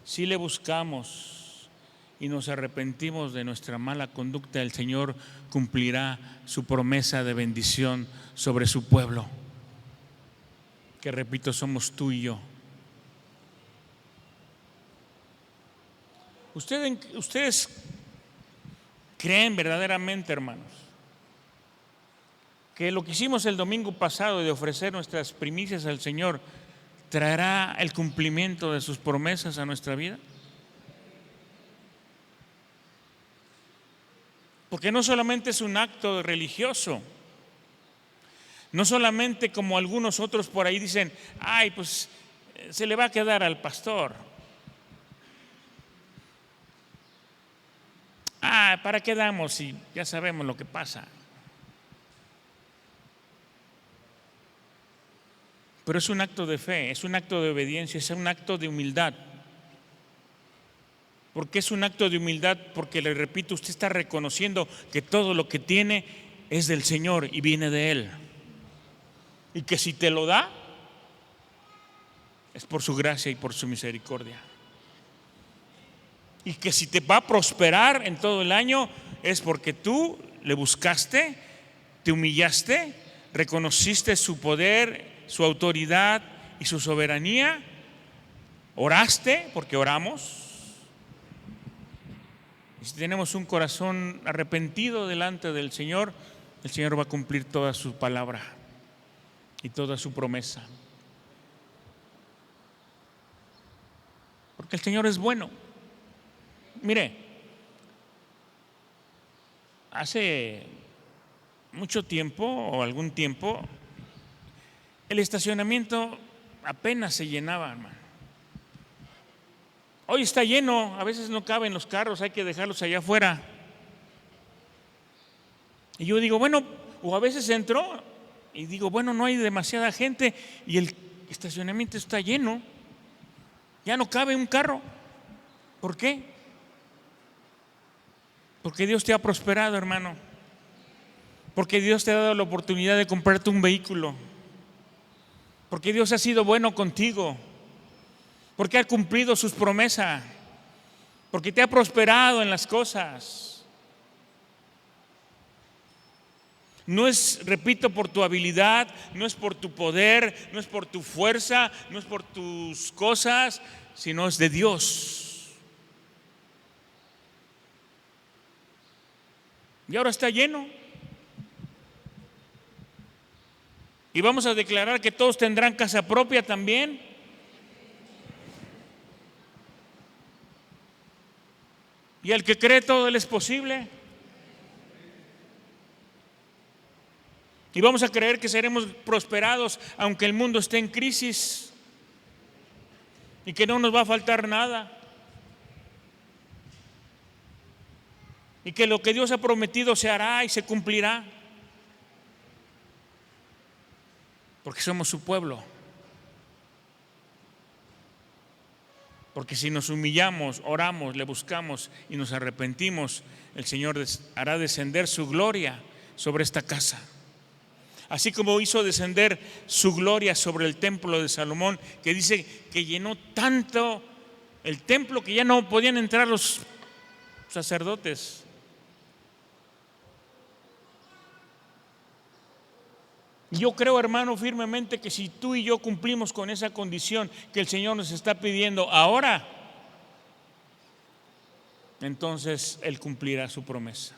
[SPEAKER 1] si le buscamos y nos arrepentimos de nuestra mala conducta, el Señor cumplirá su promesa de bendición sobre su pueblo, que repito, somos tú y yo. ¿Ustedes creen verdaderamente, hermanos, que lo que hicimos el domingo pasado de ofrecer nuestras primicias al Señor traerá el cumplimiento de sus promesas a nuestra vida? Porque no solamente es un acto religioso, no solamente como algunos otros por ahí dicen, ay, pues se le va a quedar al pastor. ¿Para qué damos si ya sabemos lo que pasa? Pero es un acto de fe, es un acto de obediencia, es un acto de humildad. ¿Por qué es un acto de humildad? Porque, le repito, usted está reconociendo que todo lo que tiene es del Señor y viene de Él. Y que si te lo da, es por su gracia y por su misericordia. Y que si te va a prosperar en todo el año, es porque tú le buscaste, te humillaste, reconociste su poder, su autoridad y su soberanía, oraste, porque oramos. Y si tenemos un corazón arrepentido delante del Señor, el Señor va a cumplir toda su palabra y toda su promesa. Porque el Señor es bueno. Mire, hace mucho tiempo o algún tiempo, el estacionamiento apenas se llenaba, hermano. Hoy está lleno, a veces no caben los carros, hay que dejarlos allá afuera. Y yo digo, bueno, o a veces entro y digo, bueno, no hay demasiada gente y el estacionamiento está lleno, ya no cabe un carro. ¿Por qué? Porque Dios te ha prosperado, hermano. Porque Dios te ha dado la oportunidad de comprarte un vehículo. Porque Dios ha sido bueno contigo. Porque ha cumplido sus promesas. Porque te ha prosperado en las cosas. No es, repito, por tu habilidad, no es por tu poder, no es por tu fuerza, no es por tus cosas, sino es de Dios. Y ahora está lleno. Y vamos a declarar que todos tendrán casa propia también. Y al que cree todo le es posible. Y vamos a creer que seremos prosperados aunque el mundo esté en crisis. Y que no nos va a faltar nada. Y que lo que Dios ha prometido se hará y se cumplirá. Porque somos su pueblo. Porque si nos humillamos, oramos, le buscamos y nos arrepentimos, el Señor hará descender su gloria sobre esta casa. Así como hizo descender su gloria sobre el templo de Salomón, que dice que llenó tanto el templo que ya no podían entrar los sacerdotes. Yo creo, hermano, firmemente que si tú y yo cumplimos con esa condición que el Señor nos está pidiendo ahora, entonces Él cumplirá su promesa.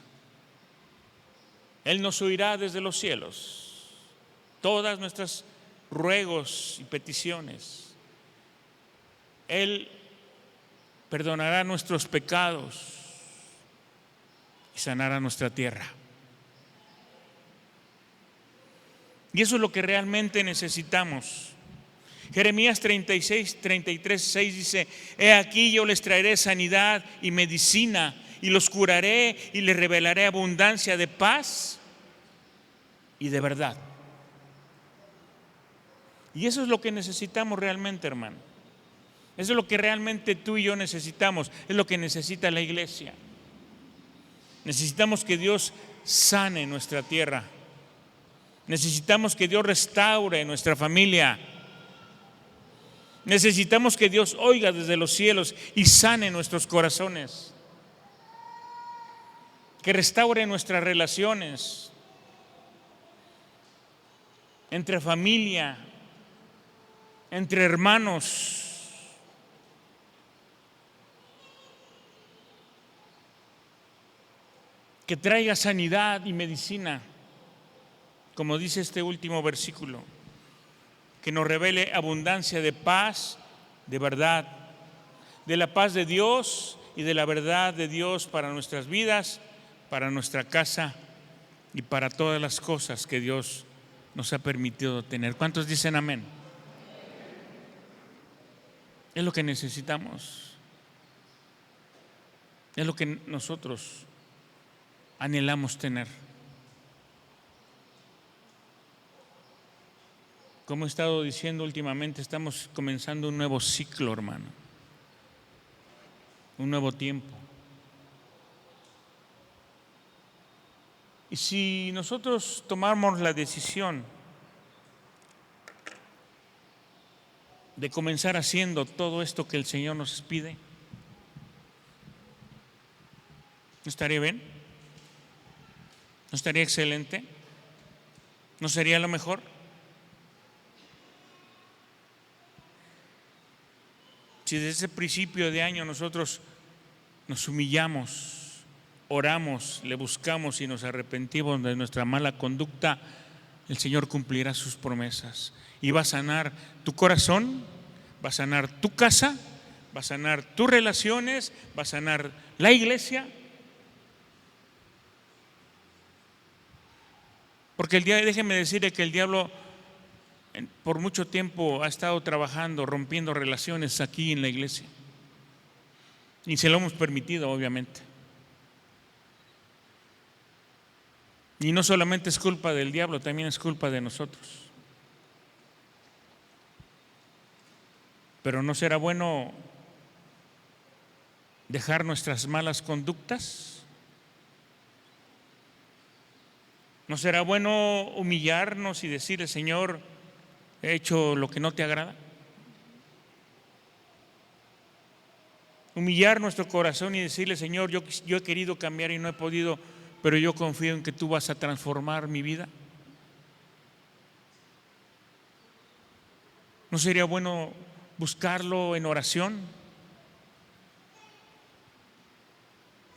[SPEAKER 1] Él nos oirá desde los cielos todas nuestras ruegos y peticiones. Él perdonará nuestros pecados y sanará nuestra tierra. Y eso es lo que realmente necesitamos. Jeremías 36, 33, 6 dice: he aquí yo les traeré sanidad y medicina, y los curaré y les revelaré abundancia de paz y de verdad. Y eso es lo que necesitamos realmente, hermano. Eso es lo que realmente tú y yo necesitamos. Es lo que necesita la iglesia. Necesitamos que Dios sane nuestra tierra. Necesitamos que Dios restaure nuestra familia. Necesitamos que Dios oiga desde los cielos y sane nuestros corazones. Que restaure nuestras relaciones entre familia, entre hermanos. Que traiga sanidad y medicina, como dice este último versículo. Que nos revele abundancia de paz, de verdad, de la paz de Dios y de la verdad de Dios para nuestras vidas, para nuestra casa y para todas las cosas que Dios nos ha permitido tener. ¿Cuántos dicen amén? Es lo que necesitamos. Es lo que nosotros anhelamos tener. Como he estado diciendo últimamente, estamos comenzando un nuevo ciclo, hermano. Un nuevo tiempo. Y si nosotros tomamos la decisión de comenzar haciendo todo esto que el Señor nos pide, ¿no estaría bien? ¿No estaría excelente? ¿No sería lo mejor? Si desde ese principio de año nosotros nos humillamos, oramos, le buscamos y nos arrepentimos de nuestra mala conducta, el Señor cumplirá sus promesas y va a sanar tu corazón, va a sanar tu casa, va a sanar tus relaciones, va a sanar la iglesia. Porque déjeme decirle que el diablo por mucho tiempo ha estado trabajando, rompiendo relaciones aquí en la iglesia. Y se lo hemos permitido, obviamente. Y no solamente es culpa del diablo, también es culpa de nosotros. Pero ¿no será bueno dejar nuestras malas conductas? ¿No será bueno humillarnos y decirle, Señor, he hecho lo que no te agrada? Humillar nuestro corazón y decirle, Señor, yo he querido cambiar y no he podido, pero yo confío en que tú vas a transformar mi vida. ¿No sería bueno buscarlo en oración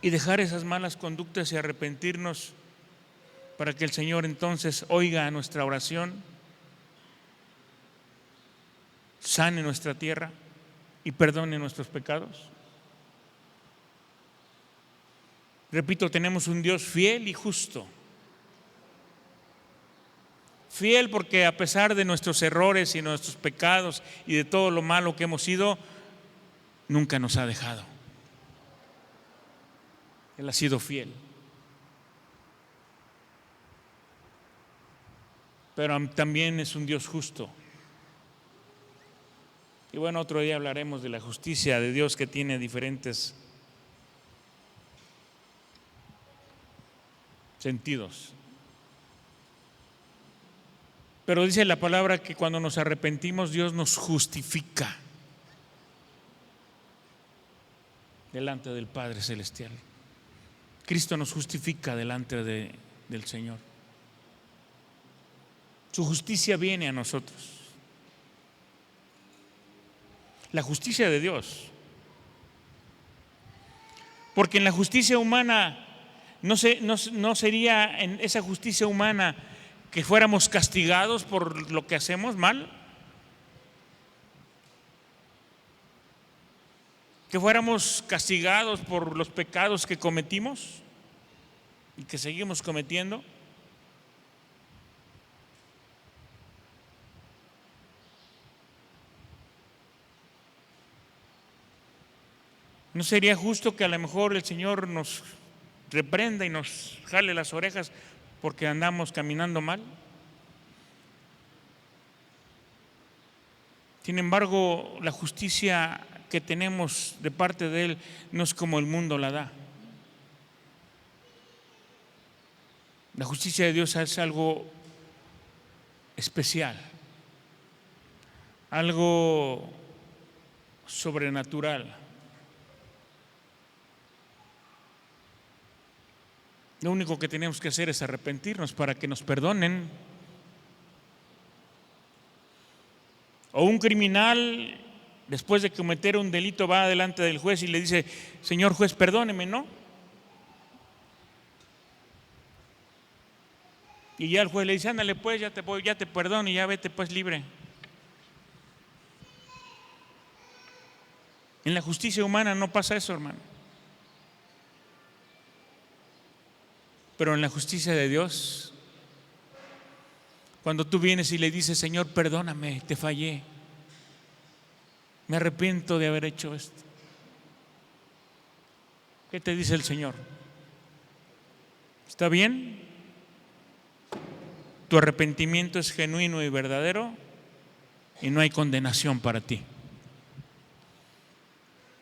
[SPEAKER 1] y dejar esas malas conductas y arrepentirnos para que el Señor entonces oiga nuestra oración, sane nuestra tierra y perdone nuestros pecados? Repito, tenemos un Dios fiel y justo. Fiel porque a pesar de nuestros errores y nuestros pecados y de todo lo malo que hemos sido, nunca nos ha dejado. Él ha sido fiel. Pero también es un Dios justo. Y bueno, otro día hablaremos de la justicia de Dios, que tiene diferentes sentidos. Pero dice la palabra que cuando nos arrepentimos, Dios nos justifica delante del Padre Celestial. Cristo nos justifica delante del Señor. Su justicia viene a nosotros. La justicia de Dios. Porque en la justicia humana no sería en esa justicia humana que fuéramos castigados por lo que hacemos mal, que fuéramos castigados por los pecados que cometimos y que seguimos cometiendo. ¿No sería justo que a lo mejor el Señor nos reprenda y nos jale las orejas porque andamos caminando mal? Sin embargo, la justicia que tenemos de parte de Él no es como el mundo la da. La justicia de Dios es algo especial, algo sobrenatural. Lo único que tenemos que hacer es arrepentirnos para que nos perdonen. O un criminal, después de cometer un delito, va delante del juez y le dice: señor juez, perdóneme, ¿no? Y ya el juez le dice: ándale pues, ya te perdono y ya vete pues libre. En la justicia humana no pasa eso, hermano. Pero en la justicia de Dios, cuando tú vienes y le dices: Señor, perdóname, te fallé, me arrepiento de haber hecho esto, ¿qué te dice el Señor? ¿Está bien? Tu arrepentimiento es genuino y verdadero y no hay condenación para ti.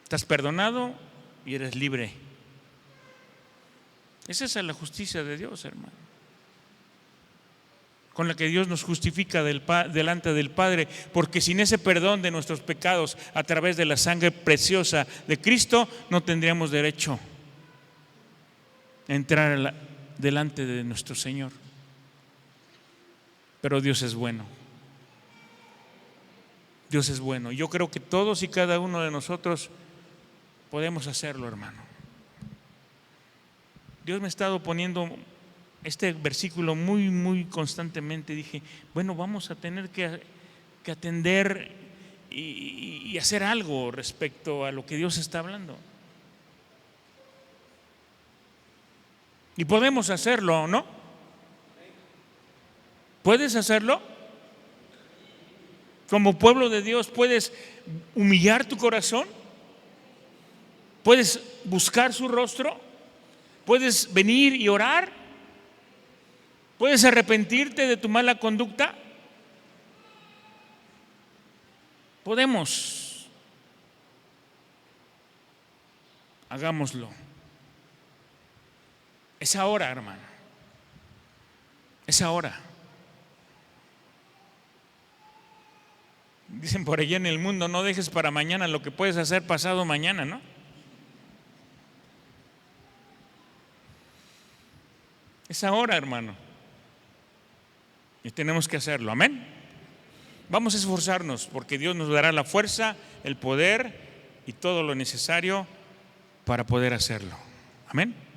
[SPEAKER 1] Estás perdonado y eres libre. Esa es la justicia de Dios, hermano, con la que Dios nos justifica delante del Padre, porque sin ese perdón de nuestros pecados a través de la sangre preciosa de Cristo no tendríamos derecho a entrar delante de nuestro Señor. Pero Dios es bueno. Dios es bueno. Yo creo que todos y cada uno de nosotros podemos hacerlo, hermano. Dios me ha estado poniendo este versículo muy constantemente. Dije, bueno, vamos a tener que atender y hacer algo respecto a lo que Dios está hablando. Y podemos hacerlo, ¿no? ¿Puedes hacerlo? Como pueblo de Dios, ¿puedes humillar tu corazón? ¿Puedes buscar su rostro? ¿Puedes venir y orar? ¿Puedes arrepentirte de tu mala conducta? Podemos. Hagámoslo. Es ahora, hermano. Es ahora. Dicen por allá en el mundo: no dejes para mañana lo que puedes hacer pasado mañana, ¿no? Es ahora, hermano. Y tenemos que hacerlo, amén. Vamos a esforzarnos porque Dios nos dará la fuerza, el poder y todo lo necesario para poder hacerlo. Amén.